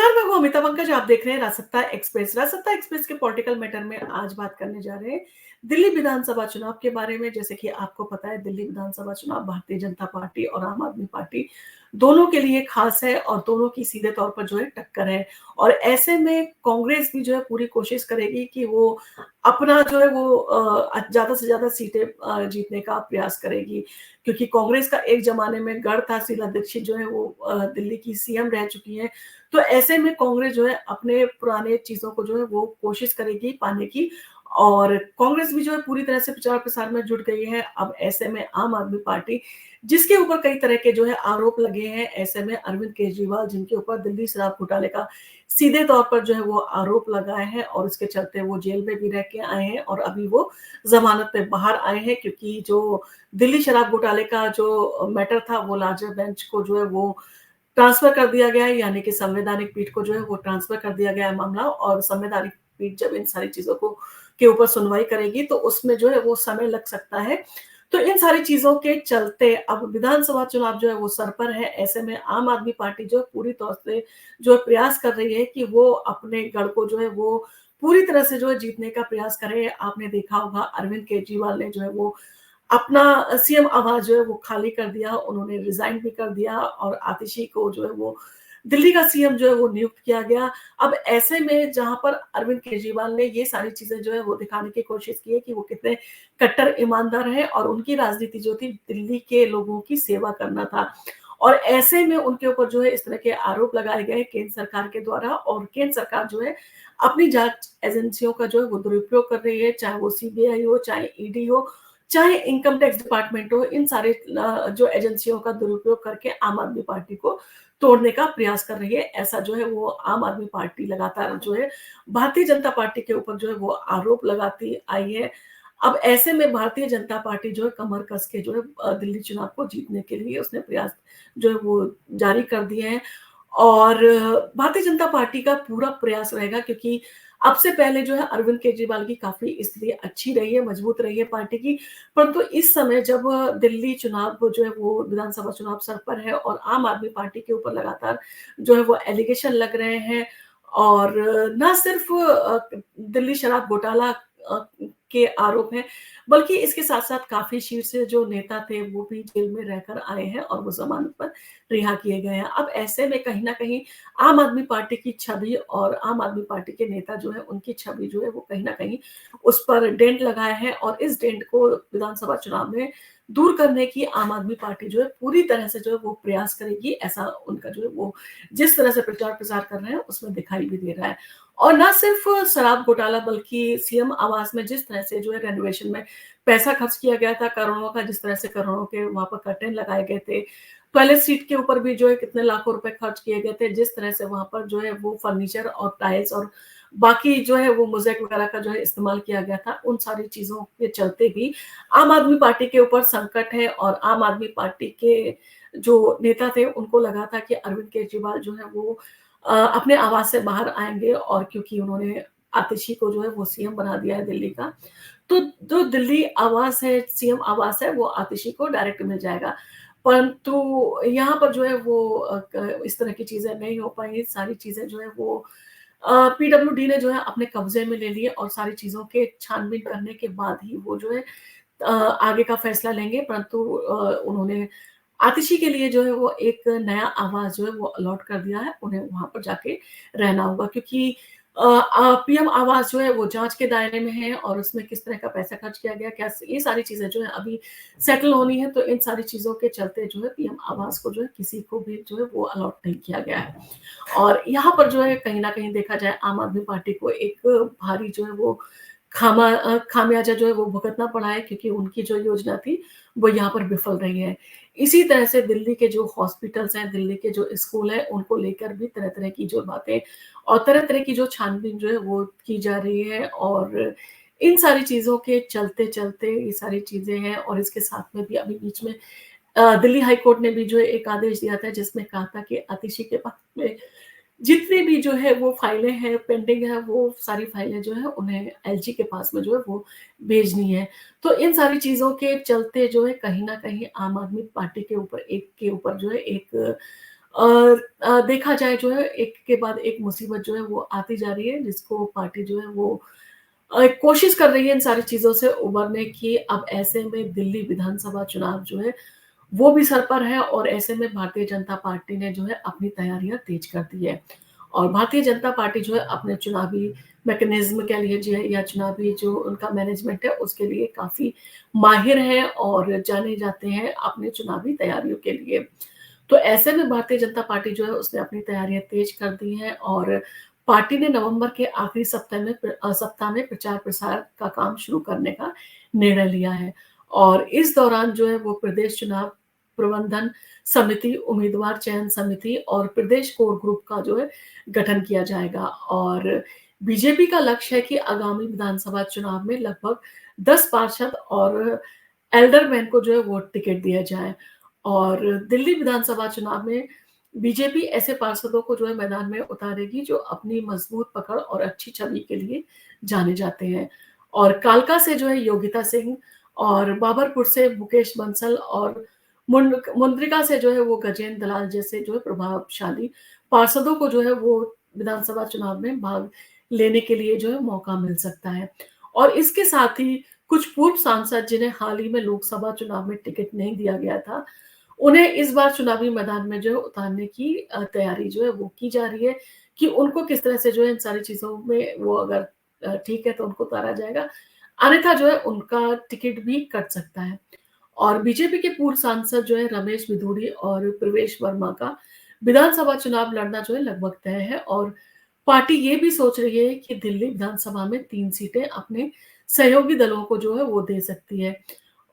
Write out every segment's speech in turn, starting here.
नमस्कार, मैं हूँ अमिता पंकज, आप देख रहे हैं राजसत्ता एक्सप्रेस। राजसत्ता एक्सप्रेस के पॉलिटिकल मैटर में आज बात करने जा रहे हैं दिल्ली विधानसभा चुनाव के बारे में। जैसे कि आपको पता है, दिल्ली विधानसभा चुनाव भारतीय जनता पार्टी और आम आदमी पार्टी दोनों के लिए खास है और दोनों की सीधे तौर पर जो है टक्कर है। और ऐसे में कांग्रेस भी जो है पूरी कोशिश करेगी कि वो अपना जो है वो ज्यादा से ज्यादा सीटें जीतने का प्रयास करेगी, क्योंकि कांग्रेस का एक जमाने में गढ़ था। शीला दीक्षित जो है वो दिल्ली की सीएम रह चुकी है। तो ऐसे में कांग्रेस जो है अपने पुराने चीजों को जो है वो कोशिश करेगी पाने की, और कांग्रेस भी जो है पूरी तरह से प्रचार प्रसार में जुट गई है। अब ऐसे में आम आदमी पार्टी, जिसके ऊपर कई तरह के जो है आरोप लगे हैं, ऐसे में अरविंद केजरीवाल, जिनके ऊपर दिल्ली शराब घोटाले का सीधे तौर पर जो है वो आरोप लगाए हैं और उसके चलते वो जेल में भी रह के आए हैं और अभी वो जमानत पे बाहर आए हैं, क्योंकि जो दिल्ली शराब घोटाले का जो मैटर था वो लार्जर बेंच को जो है वो ट्रांसफर कर दिया गया है, यानी कि संवैधानिक पीठ को जो है वो ट्रांसफर कर दिया गया है मामला। और संवैधानिक पीठ जब इन सारी चीजों को के ऊपर सुनवाई करेगी तो उसमें जो है वो समय लग सकता है। तो इन सारी चीजों के चलते अब विधानसभा चुनाव जो है वो सर पर है। ऐसे में आम आदमी पार्टी जो है पूरी तौर से जो है प्रयास कर रही है कि वो अपने गढ़ को जो है वो पूरी तरह से जो है जीतने का प्रयास करे। आपने देखा होगा, अरविंद केजरीवाल ने जो है वो अपना सीएम आवाज जो है वो खाली कर दिया, उन्होंने रिजाइन भी कर दिया और आतिशी को जो है वो दिल्ली का सीएम जो है वो नियुक्त किया गया। अब ऐसे में जहां पर अरविंद केजरीवाल ने ये सारी चीजें जो है वो दिखाने की कोशिश की है कि वो कितने कट्टर ईमानदार है और उनकी राजनीति जो थी दिल्ली के लोगों की सेवा करना था। और ऐसे में उनके ऊपर जो है इस तरह के आरोप लगाए गए केंद्र सरकार के द्वारा, और केंद्र सरकार जो है अपनी जांच एजेंसियों का जो है वो दुरुपयोग कर रही है, चाहे वो सीबीआई हो, चाहे ईडी हो, चाहे इनकम टैक्स डिपार्टमेंट हो। इन सारे जो एजेंसियों का दुरुपयोग करके आम आदमी पार्टी को तोड़ने का प्रयास कर रही है। ऐसा जो है वो आम आदमी पार्टी लगातार जो है भारतीय जनता पार्टी के ऊपर जो है वो आरोप लगाती आई है। अब ऐसे में भारतीय जनता पार्टी जो है कमर कस के जो है दिल्ली चुनाव को जीतने के लिए उसने प्रयास जो है वो जारी कर दिए हैं। और भारतीय जनता पार्टी का पूरा प्रयास रहेगा, क्योंकि अब से पहले जो है अरविंद केजरीवाल की काफी स्थिति अच्छी रही है, मजबूत रही है पार्टी की। परंतु इस समय जब दिल्ली चुनाव को जो है वो विधानसभा चुनाव सर पर है और आम आदमी पार्टी के ऊपर लगातार जो है वो एलिगेशन लग रहे हैं, और ना सिर्फ दिल्ली शराब घोटाला के आरोप हैं, बल्कि इसके साथ साथ काफी शीर्ष जो नेता थे वो भी जेल में रहकर आए हैं और वो जमानत पर रिहा किए गए हैं। अब ऐसे में कहीं ना कहीं आम आदमी पार्टी की छवि और आम आदमी पार्टी के नेता जो है उनकी छवि जो है वो कहीं ना कहीं उस पर डेंट लगाए हैं, और इस डेंट को विधानसभा चुनाव में दूर करने की आम आदमी पार्टी जो है पूरी तरह से जो है वो प्रयास करेगी। ऐसा उनका जो है वो जिस तरह से प्रचार प्रसार कर रहे हैं उसमें दिखाई भी दे रहा है। और ना सिर्फ शराब घोटाला, बल्कि सीएम आवास में जिस तरह से जो है रेनोवेशन में पैसा खर्च किया गया था करोड़ों का, जिस तरह से करोड़ों के वहां पर कर्टेन लगाए गए थे, टॉयलेट सीट के ऊपर भी जो है कितने लाखों रुपए खर्च किए गए थे, जिस तरह से वहां पर जो है वो फर्नीचर और टाइल्स और बाकी जो है वो मोज़ेक वगैरह का जो है इस्तेमाल किया गया था, उन सारी चीजों के चलते भी आम आदमी पार्टी के ऊपर संकट है। और आम आदमी पार्टी के जो नेता थे उनको लगा था कि अरविंद केजरीवाल जो है वो अपने आवास से बाहर आएंगे, और क्योंकि उन्होंने आतिशी को जो है वो सीएम बना दिया है दिल्ली का, तो जो दिल्ली आवास है, सीएम आवास है, वो आतिशी को डायरेक्ट मिल जाएगा। परंतु यहाँ पर जो है वो इस तरह की चीजें नहीं हो पाई। सारी चीजें जो है वो पीडब्ल्यूडी ने जो है अपने कब्जे में ले लिए, और सारी चीजों के छानबीन करने के बाद ही वो जो है आगे का फैसला लेंगे। परंतु उन्होंने आतिशी के लिए जो है वो एक नया आवास जो है वो अलॉट कर दिया है, उन्हें वहां पर जाके रहना होगा, क्योंकि पीएम आवास जो है वो जांच के दायरे में है और उसमें किस तरह का पैसा खर्च किया गया, क्या ये सारी चीजें जो है अभी सेटल होनी है। तो इन सारी चीजों के चलते जो है पीएम आवास को जो है किसी को भी जो है वो अलॉट नहीं किया गया है। और यहाँ पर जो है कहीं ना कहीं देखा जाए आम आदमी पार्टी को एक भारी जो है वो खामियाजा जो है वो भुगतना पड़ा है, क्योंकि उनकी जो योजना थी वो यहाँ पर विफल रही है। इसी तरह से दिल्ली के जो हॉस्पिटल्स हैं, दिल्ली के जो स्कूल हैं, उनको लेकर भी तरह तरह की जो बातें और तरह तरह की जो छानबीन जो है वो की जा रही है। और इन सारी चीजों के चलते चलते ये सारी चीजें हैं, और इसके साथ में भी अभी बीच में दिल्ली हाई कोर्ट ने भी जो है एक आदेश दिया था, जिसमें कहा था कि आतिशी के पास में जितनी भी जो है वो फाइलें हैं पेंडिंग है, वो सारी फाइलें जो है उन्हें एलजी के पास में जो है वो भेजनी है। तो इन सारी चीजों के चलते जो है कहीं ना कहीं आम आदमी पार्टी के ऊपर जो है एक देखा जाए जो है एक के बाद एक मुसीबत जो है वो आती जा रही है, जिसको पार्टी जो है वो कोशिश कर रही है इन सारी चीज़ों से उभरने की। अब ऐसे में दिल्ली विधानसभा चुनाव जो है वो भी सर पर है और ऐसे में भारतीय जनता पार्टी ने जो है अपनी तैयारियां तेज कर दी है। और भारतीय जनता पार्टी जो है अपने चुनावी मैकेनिज्म कह लीजिए या चुनावी जो उनका मैनेजमेंट है उसके लिए काफी माहिर है और जाने जाते हैं अपने चुनावी तैयारियों के लिए। तो ऐसे में भारतीय जनता पार्टी जो है उसने अपनी तैयारियां तेज कर दी हैं और पार्टी ने नवंबर के आखिरी सप्ताह में प्रचार प्रसार का काम शुरू करने का निर्णय लिया है। और इस दौरान जो है वो प्रदेश चुनाव प्रबंधन समिति, उम्मीदवार चयन समिति और प्रदेश कोर ग्रुप का जो है गठन किया जाएगा। और बीजेपी का लक्ष्य है कि आगामी विधानसभा चुनाव में लगभग 10 पार्षद और एल्डरमैन को जो है वो टिकट दिया जाए। और दिल्ली विधानसभा चुनाव में बीजेपी ऐसे पार्षदों को जो है मैदान में उतारेगी जो अपनी मजबूत पकड़ और अच्छी छवि के लिए जाने जाते हैं। और कालका से जो है योगिता सिंह और बाबरपुर से मुकेश बंसल और मुंद्रिका से जो है वो गजेंद्र दलाल जैसे जो है प्रभावशाली पार्षदों को जो है वो विधानसभा चुनाव में भाग लेने के लिए जो है मौका मिल सकता है। और इसके साथ ही कुछ पूर्व सांसद जिन्हें हाल ही में लोकसभा चुनाव में टिकट नहीं दिया गया था, उन्हें इस बार चुनावी मैदान में जो है उतारने की तैयारी जो है वो की जा रही है कि उनको किस तरह से जो है इन सारी चीज़ों में वो अगर ठीक है तो उनको उतारा जाएगा, अन्यथा जो है उनका टिकट भी कट सकता है। और बीजेपी के पूर्व सांसद जो है रमेश बिधूड़ी और प्रवेश वर्मा का विधानसभा चुनाव लड़ना जो है लगभग तय है। और पार्टी ये भी सोच रही है कि दिल्ली विधानसभा में 3 सीटें अपने सहयोगी दलों को जो है वो दे सकती है।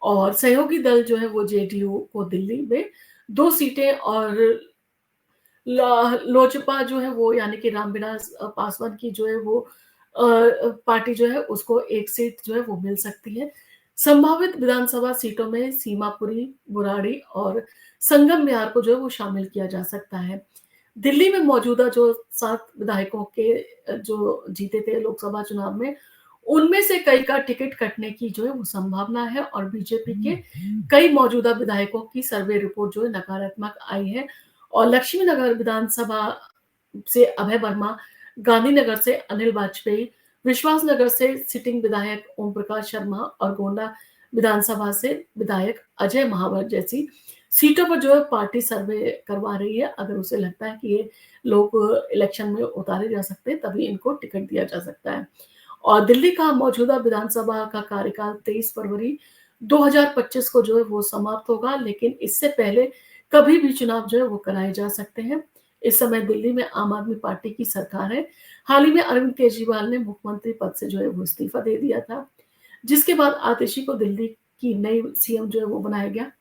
और सहयोगी दल जो है वो जेडीयू को दिल्ली में 2 सीटें और लोजपा जो है वो यानी कि रामविलास पासवान की जो है वो पार्टी जो है उसको 1 सीट जो है वो मिल सकती है। संभावित विधानसभा सीटों में सीमापुरी, बुराड़ी और संगम विहार को जो है वो शामिल किया जा सकता है। दिल्ली में मौजूदा जो 7 विधायकों के जो जीते थे लोकसभा चुनाव में, उनमें से कई का टिकट कटने की जो है वो संभावना है और बीजेपी के कई मौजूदा विधायकों की सर्वे रिपोर्ट जो है नकारात्मक आई है। और लक्ष्मी नगर विधानसभा से अभय वर्मा, गांधीनगर से अनिल वाजपेयी, विश्वास नगर से सिटिंग विधायक ओम प्रकाश शर्मा और गोंडा विधानसभा से विधायक अजय महावर जैसी सीटों पर जो है पार्टी सर्वे करवा रही है। अगर उसे लगता है कि ये लोग इलेक्शन में उतारे जा सकते हैं तभी इनको टिकट दिया जा सकता है। और दिल्ली का मौजूदा विधानसभा का कार्यकाल 23 फरवरी 2025 को जो है वो समाप्त होगा, लेकिन इससे पहले कभी भी चुनाव जो है वो कराए जा सकते हैं। इस समय दिल्ली में आम आदमी पार्टी की सरकार है। हाल ही में अरविंद केजरीवाल ने मुख्यमंत्री पद से जो है वो इस्तीफा दे दिया था, जिसके बाद आतिशी को दिल्ली की नई सीएम जो है वो बनाया गया।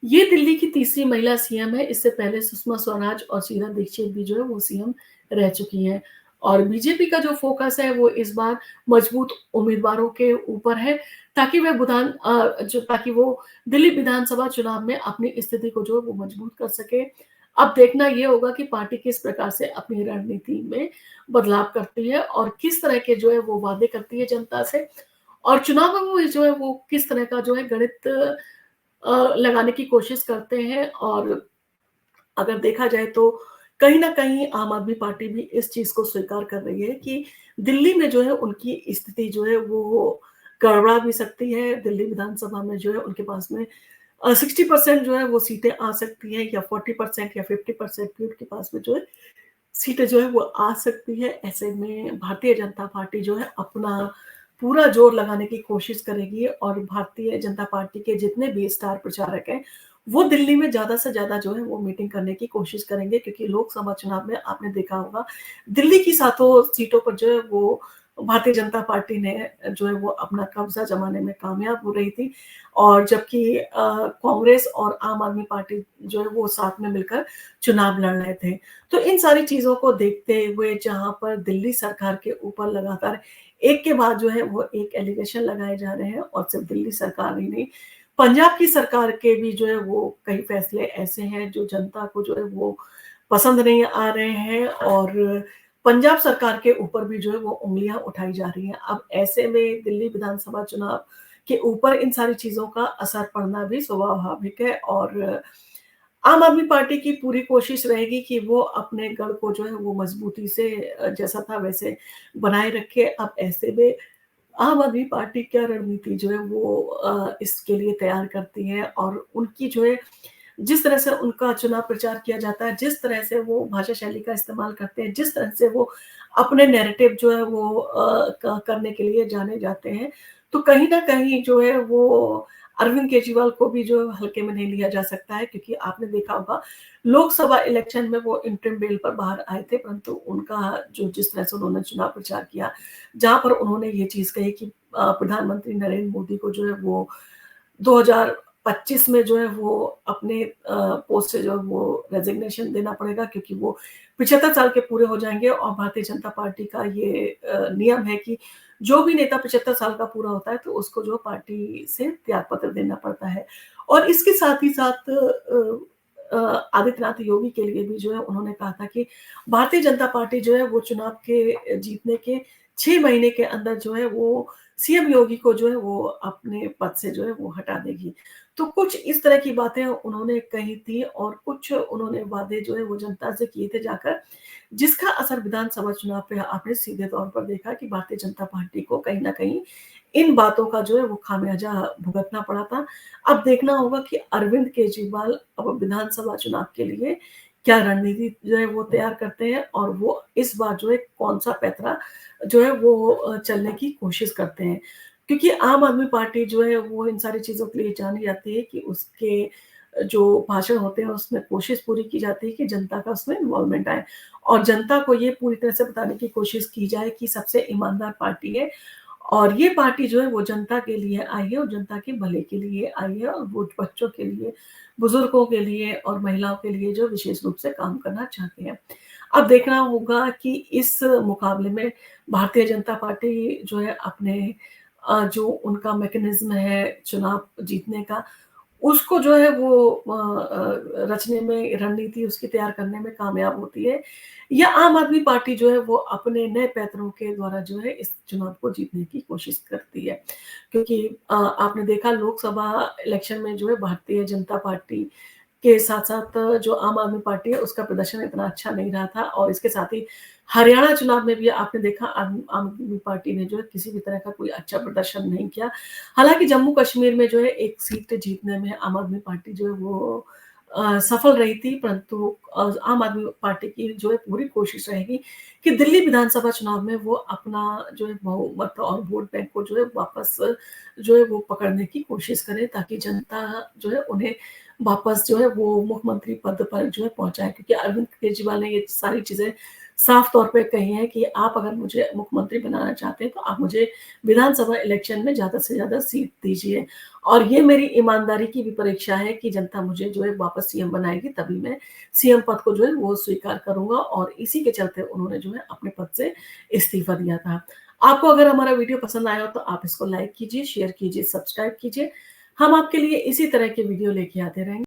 ये दिल्ली की तीसरी महिला सीएम है। इससे पहले सुषमा स्वराज और शीला दीक्षित भी जो है वो सीएम रह चुकी हैं। और बीजेपी का जो फोकस है वो इस बार मजबूत उम्मीदवारों के ऊपर है ताकि वो दिल्ली विधानसभा चुनाव में अपनी स्थिति को जो है वो मजबूत कर सके। अब देखना ये होगा कि पार्टी किस प्रकार से अपनी रणनीति में बदलाव करती है और किस तरह के जो है वो वादे करती है जनता से और चुनाव में वो जो है वो किस तरह का जो है गणित लगाने की कोशिश करते हैं। और अगर देखा जाए तो कहीं न कहीं आम आदमी पार्टी भी इस चीज़ को स्वीकार कर रही है कि दिल्ली में जो है उनकी स्थिति जो है वो गड़बड़ा भी सकती है। दिल्ली विधानसभा में जो है उनके पास में 60% जो है वो सीटें आ सकती हैं या 40% या 50% भी उनके पास में जो है सीटें जो है वो आ सकती है। ऐसे में भारतीय जनता पार्टी जो है अपना पूरा जोर लगाने की कोशिश करेगी और भारतीय जनता पार्टी के जितने भी स्टार प्रचारक हैं, वो दिल्ली में ज़्यादा से ज़्यादा जो है वो मीटिंग करने की कोशिश करेंगे क्योंकि लोकसभा चुनाव में आपने देखा होगा दिल्ली की सातों सीटों पर जो है वो भारतीय जनता पार्टी ने जो है वो अपना कब्जा जमाने में कामयाब हो रही थी। और जबकि कांग्रेस और आम आदमी पार्टी जो है वो साथ में मिलकर चुनाव लड़ रहे थे। तो इन सारी चीज़ों को देखते हुए जहाँ पर दिल्ली सरकार के ऊपर लगातार एक के बाद जो है वो एक एलिगेशन लगाए जा रहे हैं और सिर्फ दिल्ली सरकार ही नहीं, पंजाब की सरकार के भी जो है वो कई फैसले ऐसे हैं जो जनता को जो है वो पसंद नहीं आ रहे हैं और पंजाब सरकार के ऊपर भी जो है वो उँगलियाँ उठाई जा रही हैं। अब ऐसे में दिल्ली विधानसभा चुनाव के ऊपर इन सारी चीज़ों का असर पड़ना भी स्वाभाविक है और आम आदमी पार्टी की पूरी कोशिश रहेगी कि वो अपने गढ़ को जो है वो मजबूती से जैसा था वैसे बनाए रखे। अब ऐसे में आम आदमी पार्टी क्या रणनीति जो है वो इसके लिए तैयार करती है और उनकी जो है जिस तरह से उनका चुनाव प्रचार किया जाता है, जिस तरह से वो भाषा शैली का इस्तेमाल करते हैं, जिस तरह से वो अपने नैरेटिव जो है वो करने के लिए जाने जाते हैं, तो कहीं न कहीं जो है वो अरविंद केजरीवाल को भी जो है हल्के में नहीं लिया जा सकता है क्योंकि आपने देखा होगा लोकसभा इलेक्शन में वो इंटरिम बेल पर बाहर आए थे, परंतु उनका जो जिस तरह से उन्होंने चुनाव प्रचार किया, जहाँ पर उन्होंने ये चीज़ कही कि प्रधानमंत्री नरेंद्र मोदी को जो है वो 2025 में जो है वो अपने पोस्ट से जो है वो रेज़िग्नेशन देना पड़ेगा क्योंकि वो 75 साल के पूरे हो जाएँगे और भारतीय जनता पार्टी का ये नियम है कि जो भी नेता 75 साल का पूरा होता है तो उसको जो पार्टी से त्यागपत्र देना पड़ता है। और इसके साथ ही साथ आदित्यनाथ योगी के लिए भी जो है उन्होंने कहा था कि भारतीय जनता पार्टी जो है वो चुनाव के जीतने के 6 महीने के अंदर जो है वो सीएम योगी को जो है वो अपने पद से जो है वो हटा देगी। तो कुछ इस तरह की बातें उन्होंने कही थी और कुछ उन्होंने वादे जो है वो जनता से किए थे जाकर, जिसका असर विधानसभा चुनाव पे आपने सीधे तौर पर देखा कि भारतीय जनता पार्टी को कहीं न कहीं इन बातों का जो है वो खामियाजा भुगतना पड़ा था। अब देखना होगा कि अरविंद केजरीवाल अब विधानसभा चुनाव के लिए क्या रणनीति जो है वो तैयार करते हैं और वो इस बार जो है कौन-सा पैंतरा जो है वो चलने की कोशिश करते हैं। क्योंकि आम आदमी पार्टी जो है वो इन सारी चीज़ों के लिए जानी जाती है कि उसके जो भाषण होते हैं उसमें कोशिश पूरी की जाती है कि जनता का उसमें इन्वॉल्वमेंट आए और जनता को ये पूरी तरह से बताने की कोशिश की जाए कि सबसे ईमानदार पार्टी है और ये पार्टी जो है वो जनता के लिए आई है और जनता के भले के लिए आई है और वो बच्चों के लिए, बुजुर्गों के लिए और महिलाओं के लिए जो विशेष रूप से काम करना चाहते हैं। अब देखना होगा कि इस मुकाबले में भारतीय जनता पार्टी जो है अपने जो उनका मैकेनिज़्म है चुनाव जीतने का, उसको जो है वो रचने में रणनीति उसकी तैयार करने में कामयाब होती है या आम आदमी पार्टी जो है वो अपने नए पैंतरों के द्वारा जो है इस चुनाव को जीतने की कोशिश करती है। क्योंकि आपने देखा लोकसभा इलेक्शन में जो है भारतीय जनता पार्टी के साथ-साथ जो आम आदमी पार्टी है उसका प्रदर्शन इतना अच्छा नहीं रहा था और इसके साथ ही हरियाणा चुनाव में भी आपने देखा आम आम आदमी पार्टी ने जो है किसी भी तरह का कोई अच्छा प्रदर्शन नहीं किया। हालाँकि जम्मू-कश्मीर में जो है एक सीट जीतने में आम आदमी पार्टी जो है वो सफल रही थी परंतु आम आदमी पार्टी की जो है पूरी कोशिश रहेगी कि दिल्ली विधानसभा चुनाव में वो अपना जो है बहुमत और वोट बैंक को जो है वापस जो है वो पकड़ने की कोशिश करें ताकि जनता जो है उन्हें वापस जो है वो मुख्यमंत्री पद पर जो है पहुँचाएँ क्योंकि अरविंद केजरीवाल ने ये सारी चीज़ें साफ तौर पे कही हैं कि आप अगर मुझे मुख्यमंत्री बनाना चाहते हैं तो आप मुझे विधानसभा इलेक्शन में ज़्यादा से ज़्यादा सीट दीजिए और ये मेरी ईमानदारी की भी परीक्षा है कि जनता मुझे जो है वापस सीएम बनाएगी तभी मैं सीएम पद को जो है वो स्वीकार करूँगा और इसी के चलते उन्होंने जो है अपने पद से इस्तीफ़ा दिया था। आपको अगर हमारा वीडियो पसंद आया हो तो आप इसको लाइक कीजिए, शेयर कीजिए, सब्सक्राइब कीजिए। हम आपके लिए इसी तरह के वीडियो लेके आते रहेंगे।